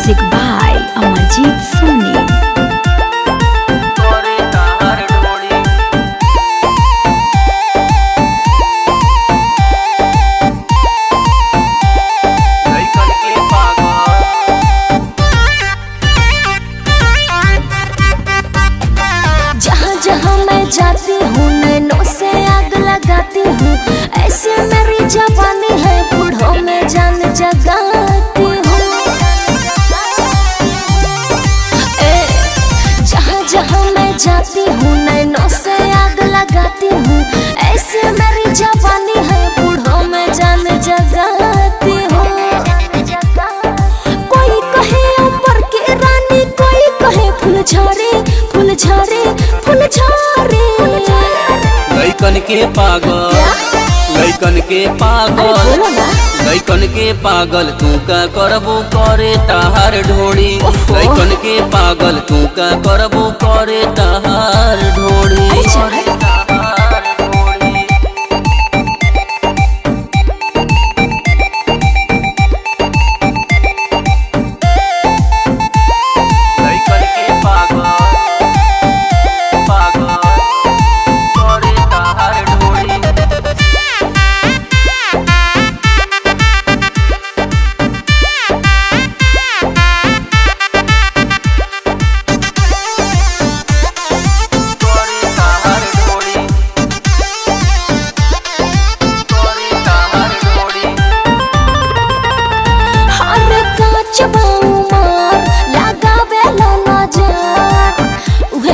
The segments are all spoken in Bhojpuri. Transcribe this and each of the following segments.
म्यूजिक बाय अमरजीत सोनी। जहाँ मैं जाती हूँ नैनों से आग लगाती हूँ, ऐसे मेरी जवानी है बूढ़ों में जान जगाती हूँ। जहाँ जहाँ मैं जाती हूँ नैनों से आग लगाती हूँ, ऐसे मेरी जवानी है बूढ़ों में जान जगाती हूँ। कोई कहे ऊपर की रानी, कोई कहे फुलझड़ी फुलझड़ी फुलझड़ी। लइकन के पागल, लइकन के पागल, लइकन के पागल तू का करबो करे ताहार ढोड़ी। लइकन के पागल तू का करबो करे ताहार ढोड़ी।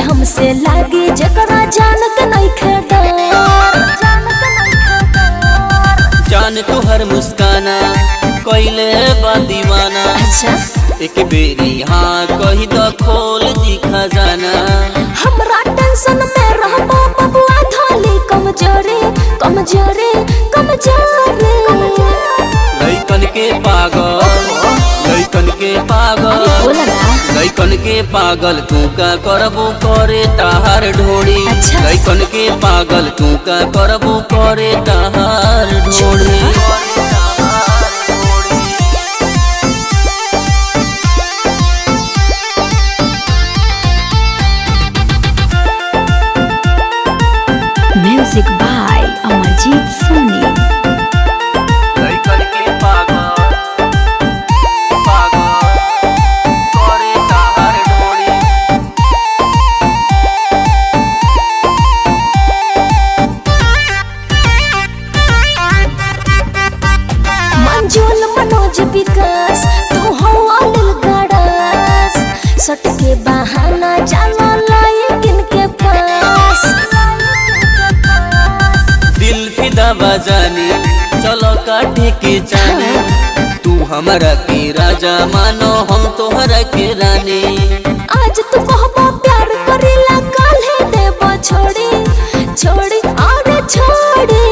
हमसे लागे जकरा जानत नहीं खदार। जान तुहर मुस्काना कोइले बा दीवाना। अच्छा एक बेरी हाँ कही तो खोल दी खजाना। हमरा टेंशन में रहबो बबुआ धोली कमजोरी कमजोरी कमजोरी। लइकन के पागल, लइकन के पागल, लइकन के पागल तू का करबो करे ताहार ढोड़ी। लइकन के पागल तू का करबो करे ताहार ढोड़ी। म्यूजिक बाय अमरजीत सोनी। मंजूल मनोज विकास तू हो अनिल गड़ास, सट के बहाना जानो लायकिन के पास। दिल फिदा बजानी चलो काटे के जानी, तू हमारा के राजा मानो हम तोहरा के रानी। आज तू कहबो प्यार करेला काल्हे देबो छोड़ी छोड़ी और छोड़ी।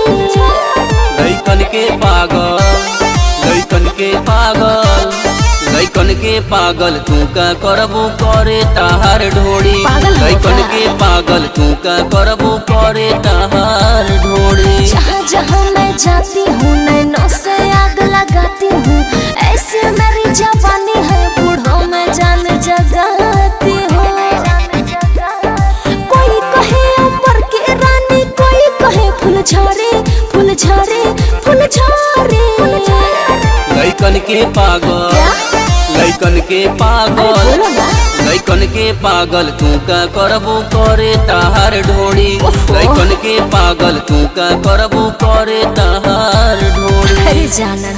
लइकन के पागल, लइकन के पागल, लइकन के पागल तू का करबो करे ताहार ढोड़ी। लइकन के पागल तू का करबो करे ताहार ढोड़ी। जहाँ जहाँ मैं जाती हूँ नैनों से आग लगाती हूँ, ऐसे मेरी जवानी है बूढ़ों में जान जगाती हूँ। कोई कहे ऊपर की रानी, कोई कहे फुलझड़ी फुलझड़ी फुलझड़ी। लइकन के पागल, लइकन के पागल, लइकन के पागल तू का करबो करे ताहार ढोड़ी। लइकन के पागल तू का करबो करे ताहार ढोड़ी। अरे जाना